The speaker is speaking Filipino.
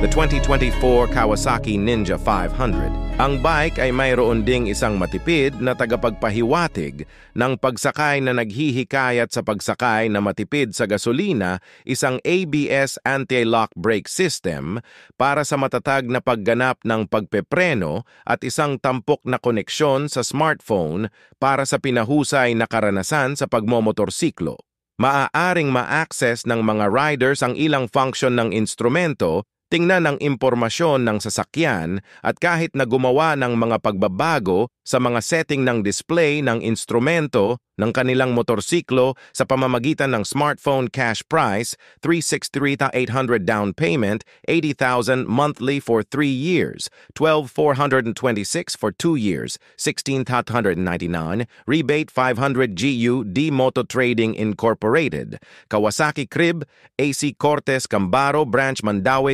the 2024 Kawasaki Ninja 500. Ang bike ay mayroon ding isang matipid na tagapagpahiwatig ng pagsakay na naghihikayat sa pagsakay na matipid sa gasolina, isang ABS anti-lock brake system para sa matatag na pagganap ng pagpepreno at isang tampok na koneksyon sa smartphone para sa pinahusay na karanasan sa pagmomotorsiklo. Maaaring ma-access ng mga riders ang ilang function ng instrumento, tingnan ang impormasyon ng sasakyan at kahit na gumawa ng mga pagbabago sa mga setting ng display ng instrumento ng kanilang motorsiklo sa pamamagitan ng smartphone cash price, 363,800 down payment, 80,000 monthly for 3 years, 12,426 for 2 years, 16,899, rebate 500 GU D Moto Trading Incorporated, Kawasaki Crib, AC Cortes Cambaro Branch Mandaue